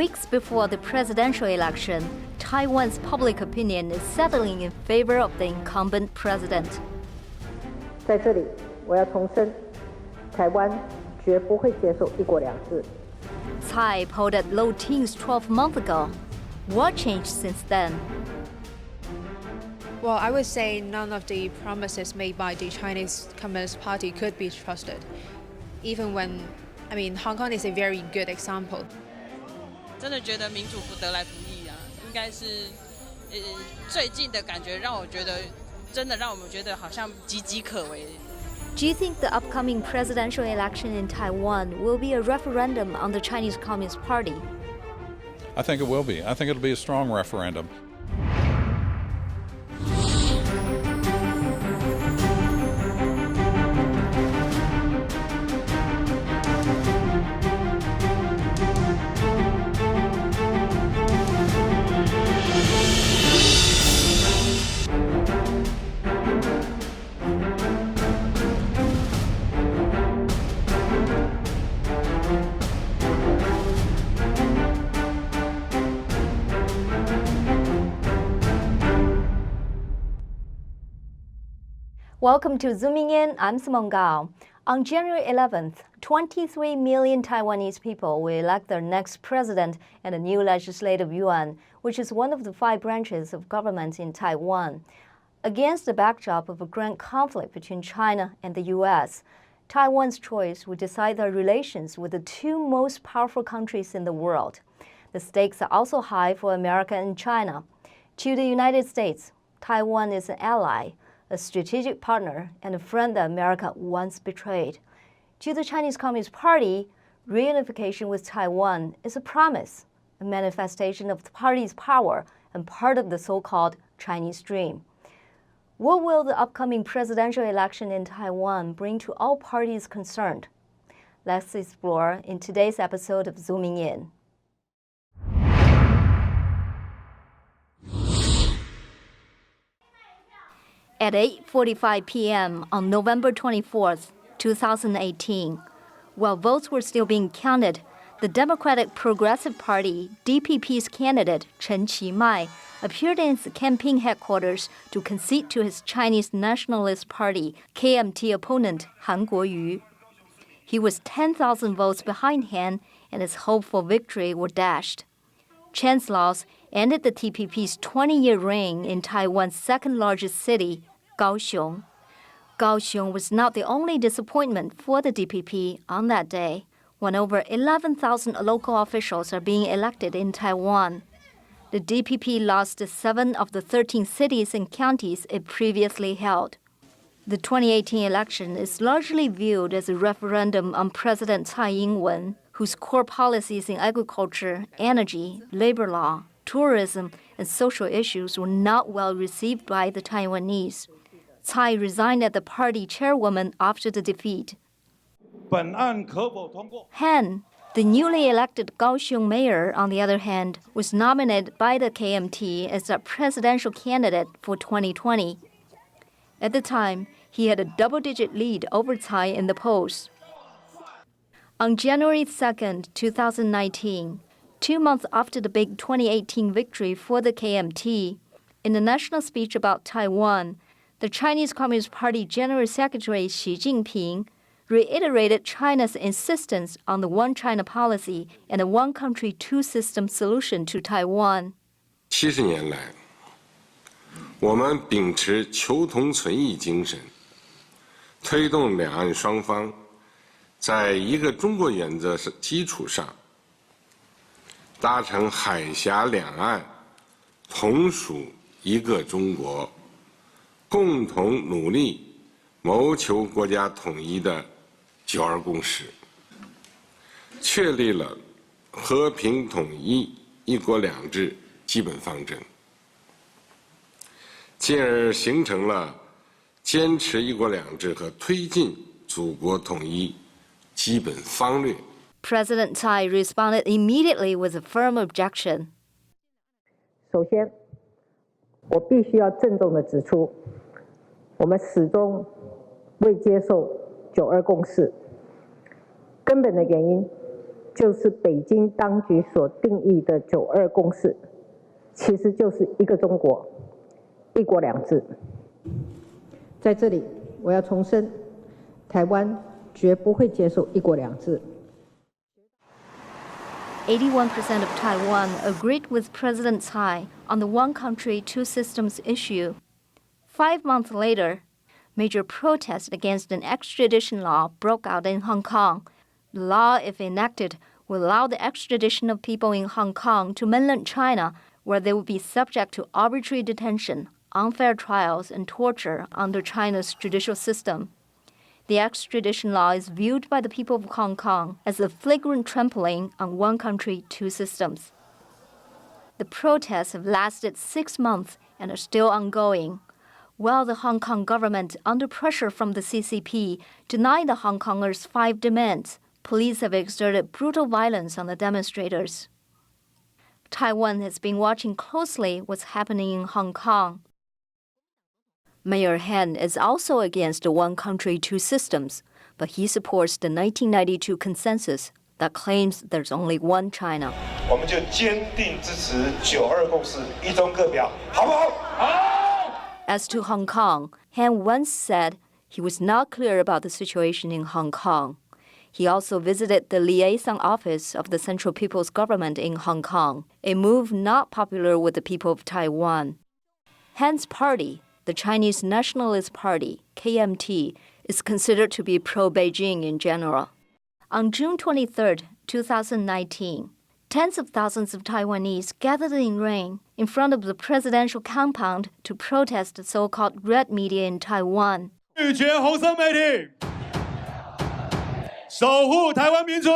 Weeks before the presidential election, Taiwan's public opinion is settling in favor of the incumbent president. 在这里，我要重申，台湾绝不会接受一国两制。 Tsai polled at low teens 12 months ago. What changed since then? Well, I would say none of the promises made by the Chinese Communist Party could be trusted. Even when, Hong Kong is a very good example. 真的觉得民主不得来不易啊，应该是最近的感觉让我觉得，真的让我们觉得好像岌岌可危。 Do you think the upcoming presidential election in Taiwan will be a referendum on the Chinese Communist Party? I think it will be. I think it'll be a strong referendum. Welcome to Zooming In. I'm Simone Gao. On January 11th, 23 million Taiwanese people will elect their next president and a new Legislative Yuan, which is one of the 5 branches of government in Taiwan. Against the backdrop of a grand conflict between China and the US, Taiwan's choice will decide their relations with the 2 most powerful countries in the world. The stakes are also high for America and China. To the United States, Taiwan is an ally, a strategic partner, and a friend that America once betrayed. To the Chinese Communist Party, reunification with Taiwan is a promise, a manifestation of the party's power and part of the so-called Chinese dream. What will the upcoming presidential election in Taiwan bring to all parties concerned? Let's explore in today's episode of Zooming In. At 8:45 p.m. on November 24th, 2018, while votes were still being counted, the Democratic Progressive Party, DPP's candidate Chen Qimai appeared in his campaign headquarters to concede to his Chinese Nationalist Party, KMT opponent Han Kuo-yu. He was 10,000 votes behindhand, and his hope for victory were dashed. Chen's loss ended the TPP's 20-year reign in Taiwan's second-largest city, Kaohsiung. Kaohsiung was not the only disappointment for the DPP on that day, when over 11,000 local officials are being elected in Taiwan. The DPP lost 7 of the 13 cities and counties it previously held. The 2018 election is largely viewed as a referendum on President Tsai Ing-wen, whose core policies in agriculture, energy, labor law, tourism, and social issues were not well received by the Taiwanese. Tsai resigned as the party chairwoman after the defeat. Han, the newly elected Kaohsiung mayor, on the other hand, was nominated by the KMT as a presidential candidate for 2020. At the time, he had a double-digit lead over Tsai in the polls. On January 2, 2019, 2 months after the big 2018 victory for the KMT, in a national speech about Taiwan, the Chinese Communist Party General Secretary Xi Jinping reiterated China's insistence on the One China policy and a one country, two system solution to Taiwan. 70年来，我们秉持求同存异精神，推动两岸双方在一个中国原则基础上，达成海峡两岸同属一个中国，共同努力谋求国家统一的九二共识，确立了和平统一、一国两制基本方针，进而形成了坚持一国两制和推进祖国统一基本方略。 President Tsai responded immediately with a firm objection. 首先，我必须要郑重地指出，我们始终未接受九二共识。根本的原因就是北京当局所定义的“92共识”，其实就是一个中国，一国两制。在这里，我要重申，台湾绝不会接受一国两制。81% of Taiwan agreed with President Tsai on the one country, two systems issue. 5 months later, major protests against an extradition law broke out in Hong Kong. The law, if enacted, will allow the extradition of people in Hong Kong to mainland China, where they will be subject to arbitrary detention, unfair trials, and torture under China's judicial system. The extradition law is viewed by the people of Hong Kong as a flagrant trampling on one country, two systems. The protests have lasted 6 months and are still ongoing. While the Hong Kong government, under pressure from the CCP, denied the Hong Kongers' 5 demands, police have exerted brutal violence on the demonstrators. Taiwan has been watching closely what's happening in Hong Kong. Mayor Han is also against the one country, two systems, but he supports the 1992 consensus that claims there's only one China. 我们就坚定支持92共识，一中各表，好不好？好。 As to Hong Kong, Han once said he was not clear about the situation in Hong Kong. He also visited the liaison office of the Central People's Government in Hong Kong, a move not popular with the people of Taiwan. Han's party, the Chinese Nationalist Party, KMT, is considered to be pro-Beijing in general. On June 23, 2019, tens of thousands of Taiwanese gathered in rain in front of the presidential compound to protest the so-called red media in Taiwan. 拒绝红色媒体，守护台湾民主。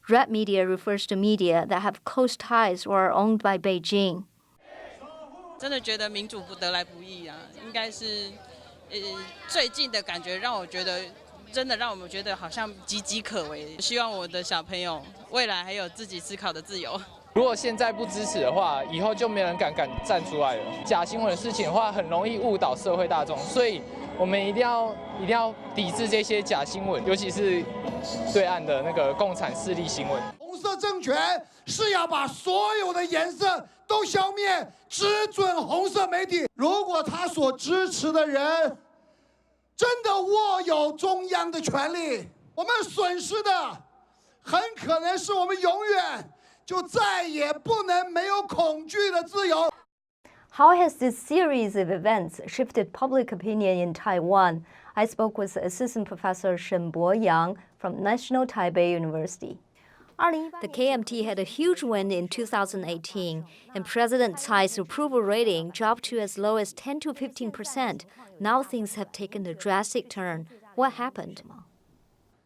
Red media refers to media that have close ties or are owned by Beijing. 真的觉得民主不得来不易啊，应该是最近的感觉让我觉得，真的让我们觉得好像岌岌可危。希望我的小朋友未来还有自己思考的自由。如果现在不支持的话，以后就没人敢站出来了。假新闻的事情的话，很容易误导社会大众，所以我们一定要抵制这些假新闻，尤其是对岸的那个共产势力新闻。红色政权是要把所有的颜色都消灭，只准红色媒体。如果他所支持的人真的握有中央的权力，我们损失的很可能是我们永远就再也不能没有恐惧的自由。 How has this series of events shifted public opinion in Taiwan? I spoke with Assistant Professor Shen Bo-yang from National Taipei University. The KMT had a huge win in 2018, and President Tsai's approval rating dropped to as low as 10 to 15%. Now things have taken a drastic turn. What happened?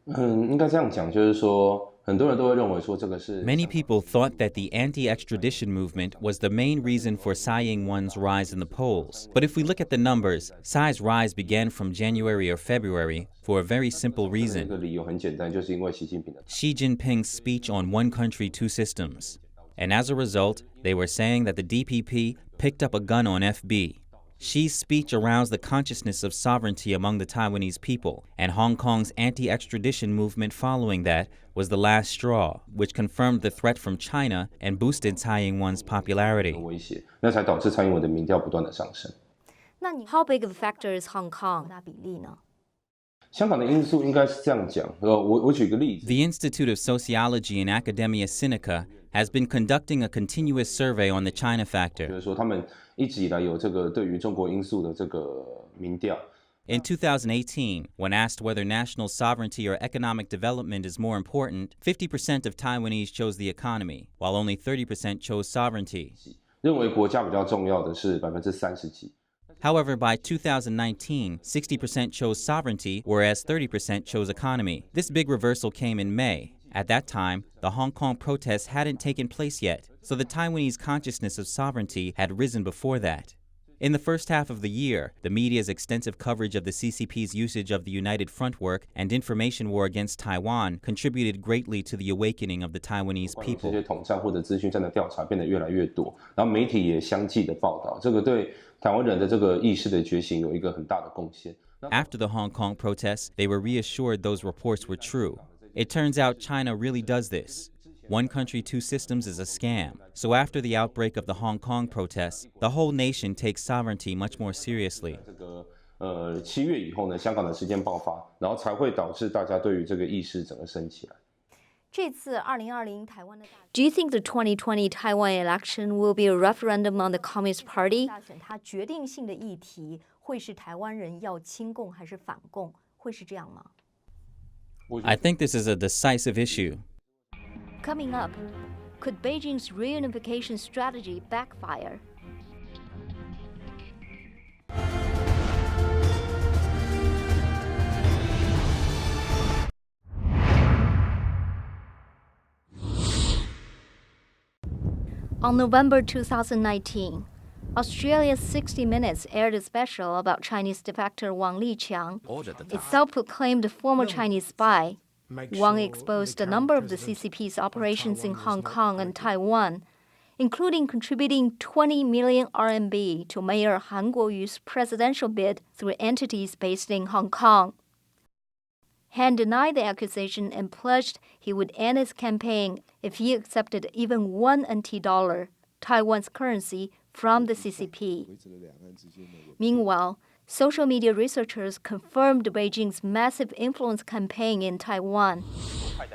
应该这样讲，就是说，很多人都会认为说这个是。Many people thought that the anti-extradition movement was the main reason for Tsai Ing-wen's rise in the polls. But if we look at the numbers, Tsai's rise began from January or February for a very simple reason. 理由很简单，就是因为习近平的 Xi Jinping's speech on one country, two systems. And as a result, they were saying that the DPP picked up a gun on FB. Xi's speech aroused the consciousness of sovereignty among the Taiwanese people, and Hong Kong's anti-extradition movement following that was the last straw, which confirmed the threat from China and boosted Tsai Ing-wen's popularity. 威胁，那才导致蔡英文的民调不断的上升。How big of a factor is Hong Kong? 香港的因素应该是这样讲，我举个例子。 The Institute of Sociology and Academia Sinica has been conducting a continuous survey on the China factor. 就是说，他们一直以来有这个对于中国因素的这个民调。In 2018, when asked whether national sovereignty or economic development is more important, 50% of Taiwanese chose the economy, while only 30% chose sovereignty. 认为国家比较重要的是30%几。 However, by 2019, 60% chose sovereignty, whereas 30% chose economy. This big reversal came in May. At that time, the Hong Kong protests hadn't taken place yet, so the Taiwanese consciousness of sovereignty had risen before that. In the first half of the year, the media's extensive coverage of the CCP's usage of the United Front work and information war against Taiwan contributed greatly to the awakening of the Taiwanese people. 这些统战或者资讯战的调查变得越来越多，然后媒体也相继的报道，这个对台湾人的这个意识的觉醒有一个很大的贡献。 After the Hong Kong protests, they were reassured those reports were true. It turns out China really does this. One country, two systems is a scam. So after the outbreak of the Hong Kong protests, the whole nation takes sovereignty much more seriously. 7月以后呢，香港的事件爆发，然后才会导致大家对于这个意识整个升起来。这次2020台湾的 Do you think the 2020 Taiwan election will be a referendum on the Communist Party? 大选它决定性的议题会是台湾人要亲共还是反共，会是这样吗？ I think this is a decisive issue. Coming up, could Beijing's reunification strategy backfire? On November 2019, Australia's 60 Minutes aired a special about Chinese defector Wang Liqiang, a self-proclaimed former Chinese spy. Wang exposed a number of the CCP's operations in Hong Kong and Taiwan, including contributing 20 million RMB to Mayor Han Kuo-yu's presidential bid through entities based in Hong Kong. Han denied the accusation and pledged he would end his campaign if he accepted even one NT dollar, Taiwan's currency, from the CCP. Meanwhile, social media researchers confirmed Beijing's massive influence campaign in Taiwan.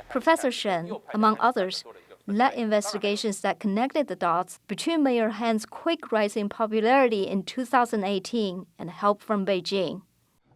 Professor Shen, among others, led investigations that connected the dots between Mayor Han's quick rise in popularity in 2018 and help from Beijing.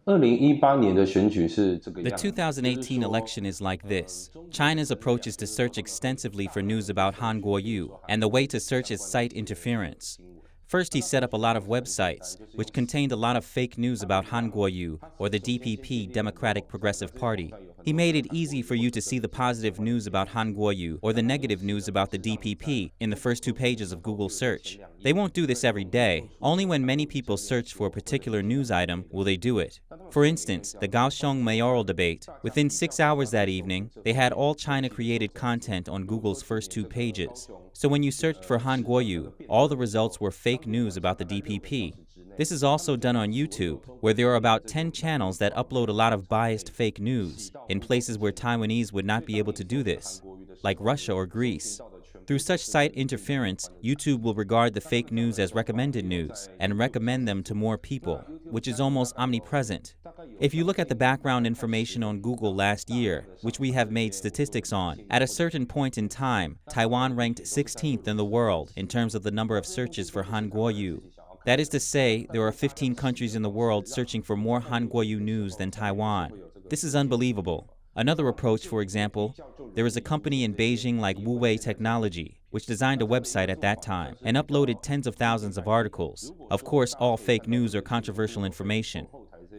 2018年的选举是这个 The 2018 election is like this. China's approach is to search extensively for news about Han Kuo-yu, and the way to search is site interference. First, he set up a lot of websites, which contained a lot of fake news about Han Kuo-yu, or the DPP, Democratic Progressive Party. He made it easy for you to see the positive news about Han Kuo-yu or the negative news about the DPP in the first 2 pages of Google search. They won't do this every day. Only when many people search for a particular news item will they do it. For instance, the Kaohsiung mayoral debate. Within 6 hours that evening, they had all China-created content on Google's first 2 pages. So when you searched for Han Kuo-yu, all the results were fake news about the DPP. This is also done on YouTube, where there are about 10 channels that upload a lot of biased fake news in places where Taiwanese would not be able to do this, like Russia or Greece. Through such site interference, YouTube will regard the fake news as recommended news and recommend them to more people, which is almost omnipresent. If you look at the background information on Google last year, which we have made statistics on, at a certain point in time, Taiwan ranked 16th in the world in terms of the number of searches for Han Kuo-yu. That is to say, there are 15 countries in the world searching for more Han Kuo-yu news than Taiwan. This is unbelievable. Another approach, for example, there is a company in Beijing like Wu-Wei Technology, which designed a website at that time and uploaded tens of thousands of articles. Of course, all fake news or controversial information.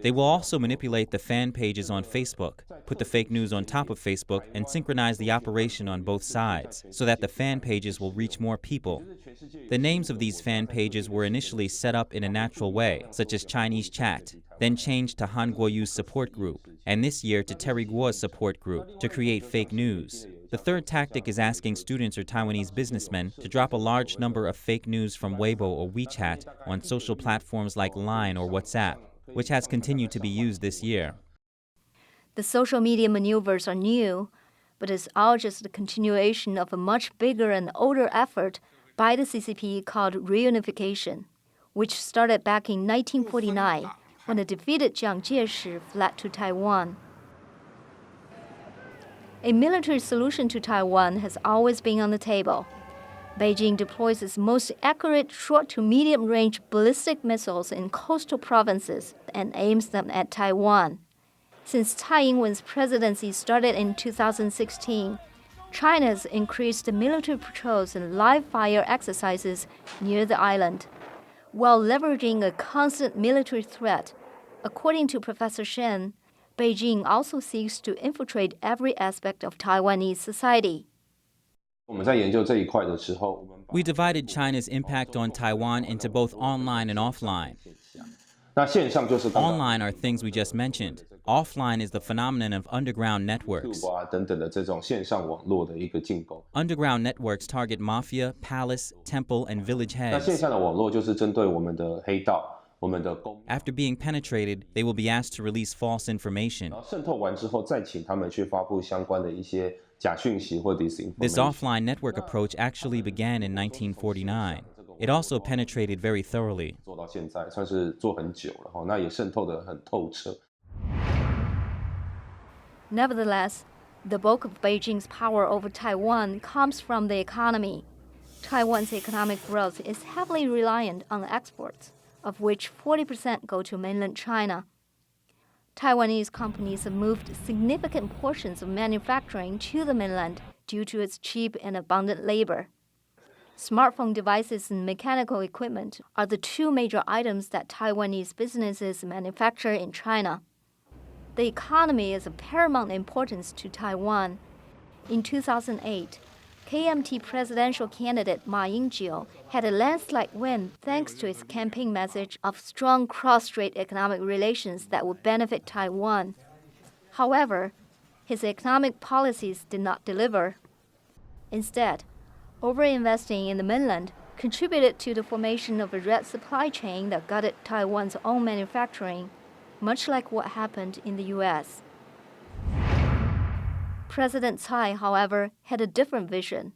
They will also manipulate the fan pages on Facebook, put the fake news on top of Facebook, and synchronize the operation on both sides so that the fan pages will reach more people. The names of these fan pages were initially set up in a natural way, such as Chinese Chat, then changed to Han Kuo-yu's support group, and this year to Terry Guo's support group to create fake news. The third tactic is asking students or Taiwanese businessmen to drop a large number of fake news from Weibo or WeChat on social platforms like Line or WhatsApp, which has continued to be used this year. The social media maneuvers are new, but it's all just a continuation of a much bigger and older effort by the CCP called reunification, which started back in 1949 when the defeated Jiang Jieshi fled to Taiwan. A military solution to Taiwan has always been on the table. Beijing deploys its most accurate short to medium-range ballistic missiles in coastal provinces and aims them at Taiwan. Since Tsai Ing-wen's presidency started in 2016, China's increased military patrols and live-fire exercises near the island, while leveraging a constant military threat. According to Professor Shen, Beijing also seeks to infiltrate every aspect of Taiwanese society. We divided China's impact on Taiwan into both online and offline. Online are things we just mentioned. Offline is the phenomenon of underground networks. Underground networks target mafia, palace, temple, and village heads. After being penetrated, they will be asked to release false information. 渗透完之后，再请他们去发布相关的一些假讯息或 disinformation. This offline network approach actually began in 1949. It also penetrated very thoroughly. 做到现在算是做很久了哈，那也渗透得很透彻。Nevertheless, the bulk of Beijing's power over Taiwan comes from the economy. Taiwan's economic growth is heavily reliant on exports, of which 40% go to mainland China. Taiwanese companies have moved significant portions of manufacturing to the mainland due to its cheap and abundant labor. Smartphone devices and mechanical equipment are the two major items that Taiwanese businesses manufacture in China. The economy is of paramount importance to Taiwan. In 2008, KMT presidential candidate Ma Ying-jeou had a landslide win thanks to his campaign message of strong cross-strait economic relations that would benefit Taiwan. However, his economic policies did not deliver. Instead, overinvesting in the mainland contributed to the formation of a red supply chain that gutted Taiwan's own manufacturing, much like what happened in the US. President Tsai, however, had a different vision.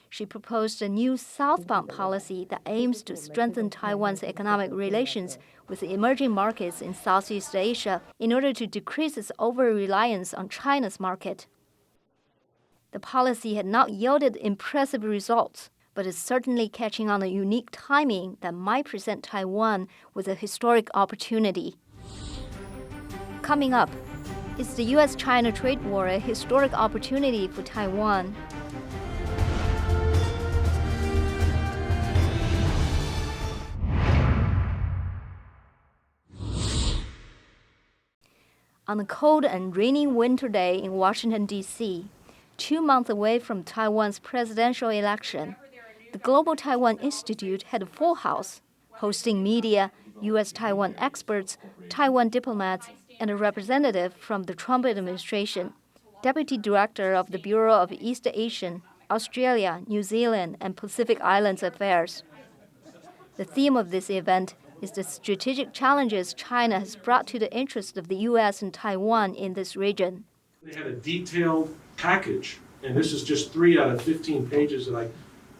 She proposed a new southbound policy that aims to strengthen Taiwan's economic relations with the emerging markets in Southeast Asia in order to decrease its over-reliance on China's market. The policy had not yielded impressive results, but is certainly catching on a unique timing that might present Taiwan with a historic opportunity. Coming up, is the US-China trade war a historic opportunity for Taiwan? On a cold and rainy winter day in Washington, D.C., 2 months away from Taiwan's presidential election, the Global Taiwan Institute had a full house, hosting media, US-Taiwan experts, Taiwan diplomats, and a representative from the Trump administration, Deputy Director of the Bureau of East Asian, Australia, New Zealand, and Pacific Islands Affairs. The theme of this event is the strategic challenges China has brought to the interest of the U.S. and Taiwan in this region. They had a detailed package, and this is just 3 out of 15 pages that I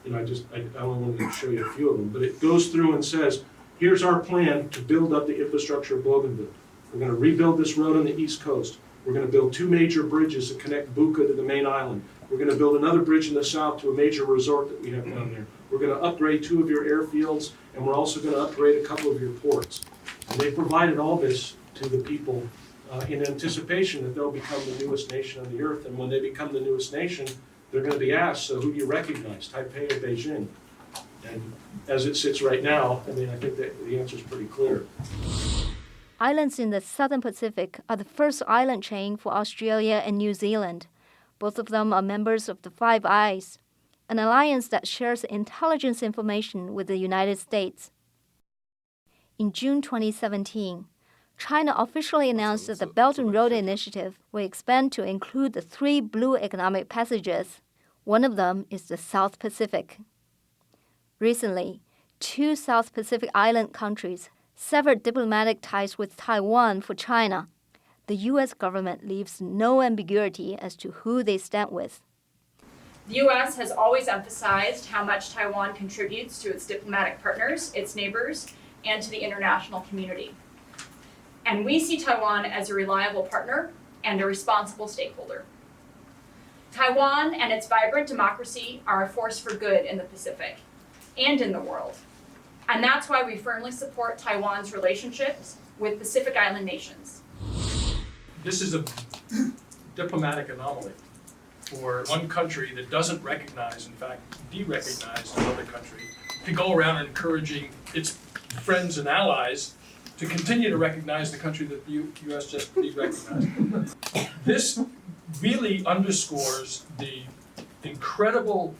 only wanted to show you a few of them, but it goes through and says, here's our plan to build up the infrastructure of Bougainville. We're going to rebuild this road on the East Coast. We're going to build 2 major bridges that connect Buka to the main island. We're going to build another bridge in the south to a major resort that we have down there. We're going to upgrade 2 of your airfields, and we're also going to upgrade a couple of your ports. And they provided all this to the people in anticipation that they'll become the newest nation on the earth. And when they become the newest nation, they're going to be asked, so who do you recognize, Taipei or Beijing? And as it sits right now, I think that the answer is pretty clear. Islands in the Southern Pacific are the first island chain for Australia and New Zealand. Both of them are members of the Five Eyes, an alliance that shares intelligence information with the United States. In June 2017, China officially announced that the Belt and Road Initiative will expand to include the 3 blue economic passages. One of them is the South Pacific. Recently, 2 South Pacific island countries severed diplomatic ties with Taiwan for China. The U.S. government leaves no ambiguity as to who they stand with. The U.S. has always emphasized how much Taiwan contributes to its diplomatic partners, its neighbors, and to the international community. And we see Taiwan as a reliable partner and a responsible stakeholder. Taiwan and its vibrant democracy are a force for good in the Pacific and in the world. And that's why we firmly support Taiwan's relationships with Pacific Island nations. This is a diplomatic anomaly for one country that doesn't recognize, in fact, de-recognize another country, to go around encouraging its friends and allies to continue to recognize the country that the U.S. just de-recognized. This really underscores the incredible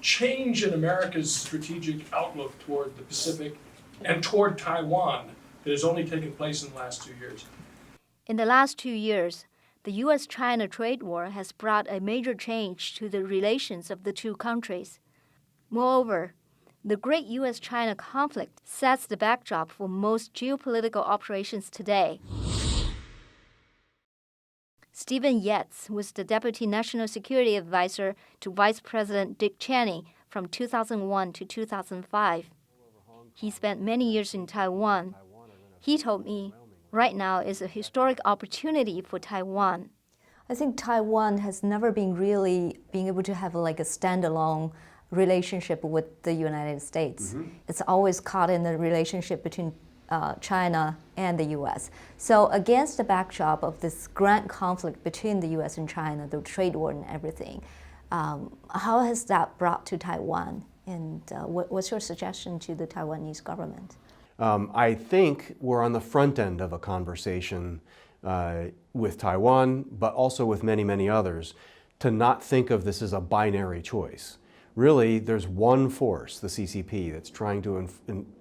change in America's strategic outlook toward the Pacific and toward Taiwan that has only taken place in the last 2 years. In the last 2 years, the U.S.-China trade war has brought a major change to the relations of the 2 countries. Moreover, The great US-China conflict sets the backdrop for most geopolitical operations today. Stephen Yates was the Deputy National Security Advisor to Vice President Dick Cheney from 2001 to 2005. He spent many years in Taiwan. He told me, right now is a historic opportunity for Taiwan. I think Taiwan has never been really being able to have like a standalone relationship with the United States. It's always caught in the relationship between China and the US. So against the backdrop of this grand conflict between the US and China, the trade war and everything, how has that brought to Taiwan? And what's your suggestion to the Taiwanese government? I think we're on the front end of a conversation with Taiwan, but also with many, many others, to not think of this as a binary choice. Really, there's one force, the CCP, that's trying to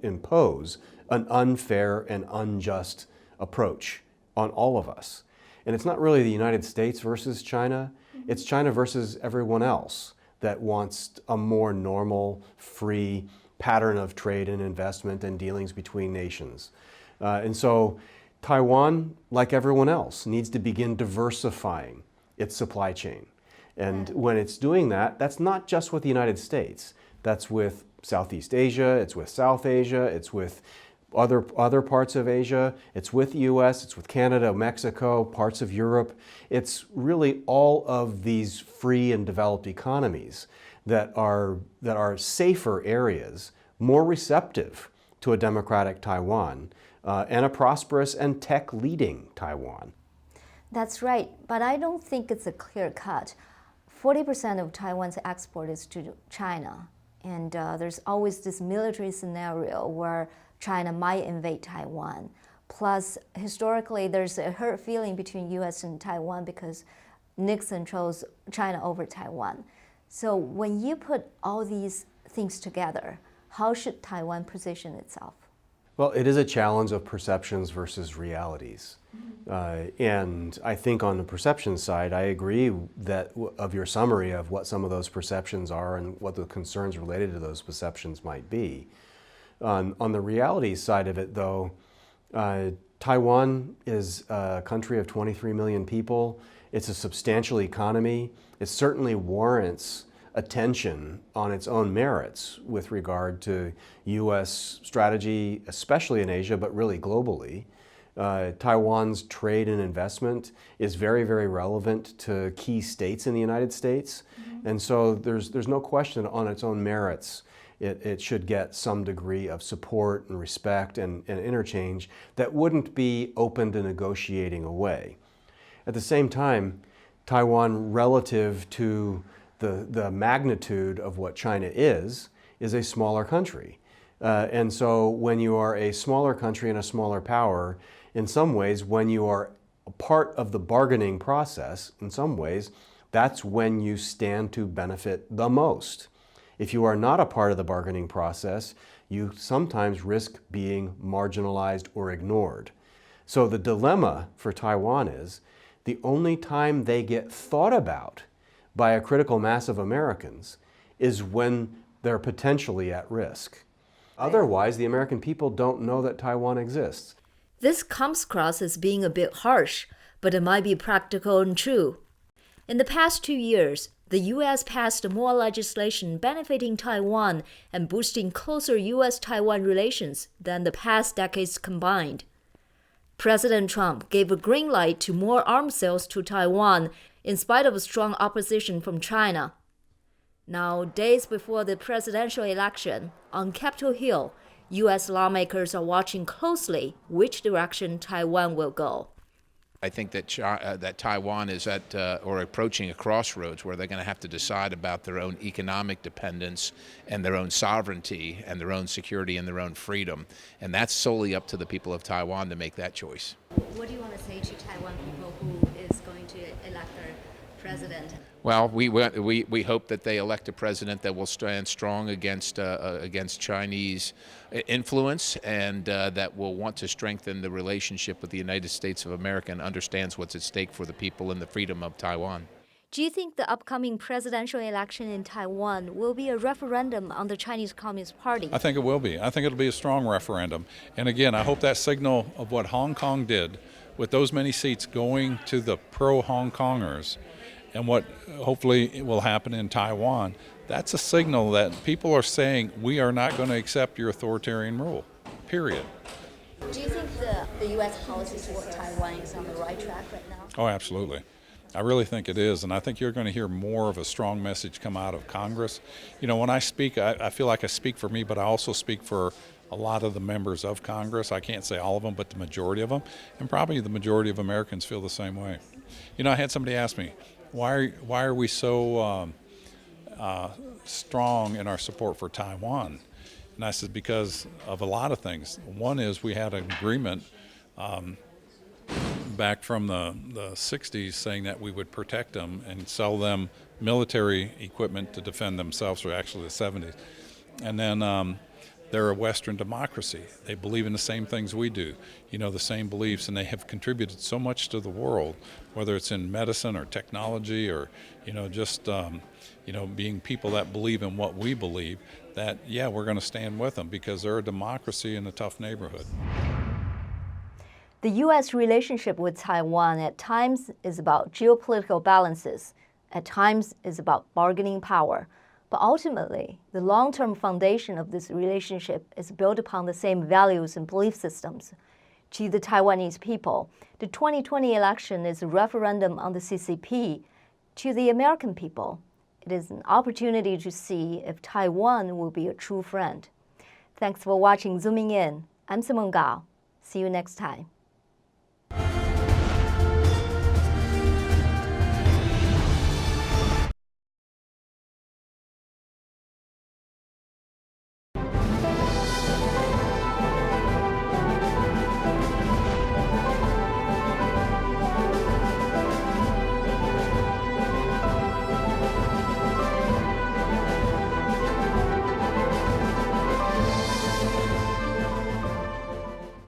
impose an unfair and unjust approach on all of us. And it's not really the United States versus China, it's China versus everyone else that wants a more normal, free pattern of trade and investment and dealings between nations. And so Taiwan, like everyone else, needs to begin diversifying its supply chain. And when it's doing that, that's not just with the United States. That's with Southeast Asia, it's with South Asia, it's with other parts of Asia, it's with the US, it's with Canada, Mexico, parts of Europe. It's really all of these free and developed economies that are safer areas, more receptive to a democratic Taiwan, and a prosperous and tech-leading Taiwan. That's right, but I don't think it's a clear cut. 40% of Taiwan's export is to China, and there's always this military scenario where China might invade Taiwan. Plus, historically, there's a hurt feeling between US and Taiwan because Nixon chose China over Taiwan. So when you put all these things together, how should Taiwan position itself? Well, it is a challenge of perceptions versus realities. And I think on the perception side, I agree that of your summary of what some of those perceptions are and what the concerns related to those perceptions might be. On the reality side of it, though, Taiwan is a country of 23 million people. It's a substantial economy. It certainly warrants attention on its own merits with regard to US strategy, especially in Asia, but really globally. Taiwan's trade and investment is very, very relevant to key states in the United States. And so there's no question on its own merits it should get some degree of support and respect and interchange that wouldn't be open to negotiating away. At the same time, Taiwan, relative to the magnitude of what China is a smaller country. And so when you are a smaller country and a smaller power, in some ways, when you are a part of the bargaining process, in some ways, that's when you stand to benefit the most. If you are not a part of the bargaining process, you sometimes risk being marginalized or ignored. So the dilemma for Taiwan is the only time they get thought about by a critical mass of Americans is when they're potentially at risk. Otherwise, the American people don't know that Taiwan exists. This comes across as being a bit harsh, but it might be practical and true. In the past 2 years, the U.S. passed more legislation benefiting Taiwan and boosting closer U.S.-Taiwan relations than the past decades combined. President Trump gave a green light to more arms sales to Taiwan in spite of strong opposition from China. Now, days before the presidential election, on Capitol Hill, U.S. lawmakers are watching closely which direction Taiwan will go. I think that that Taiwan is at or approaching a crossroads where they're going to have to decide about their own economic dependence and their own sovereignty and their own security and their own freedom. And that's solely up to the people of Taiwan to make that choice. What do you want to say to Taiwan people who is going to elect their president? Well, we hope that they elect a president that will stand strong against Chinese influence and that will want to strengthen the relationship with the United States of America and understands what's at stake for the people and the freedom of Taiwan. Do you think the upcoming presidential election in Taiwan will be a referendum on the Chinese Communist Party? I think it will be. I think it'll be a strong referendum. And again, I hope that signal of what Hong Kong did with those many seats going to the pro-Hong Kongers and what hopefully will happen in Taiwan, that's a signal that people are saying we are not going to accept your authoritarian rule, period. Do you think the U.S. policy toward Taiwan is on the right track right now? Oh, absolutely. I really think it is, and I think you're going to hear more of a strong message come out of Congress. You know, when I speak, I feel like I speak for me, but I also speak for a lot of the members of Congress. I can't say all of them, but the majority of them, and probably the majority of Americans feel the same way. You know, I had somebody ask me, why are we so strong in our support for Taiwan? And I said, because of a lot of things. One is we had an agreement back from the 60s saying that we would protect them and sell them military equipment to defend themselves, or actually the 70s. And then they're a Western democracy. They believe in the same things we do, you know, the same beliefs, and they have contributed so much to the world, whether it's in medicine or technology or, you know, just, you know, being people that believe in what we believe, that, yeah, we're going to stand with them because they're a democracy in a tough neighborhood. The U.S. relationship with Taiwan at times is about geopolitical balances, at times is about bargaining power. But ultimately, the long-term foundation of this relationship is built upon the same values and belief systems. To the Taiwanese people, the 2020 election is a referendum on the CCP. To the American people, it is an opportunity to see if Taiwan will be a true friend. Thanks for watching Zooming In. I'm Simone. See you next time.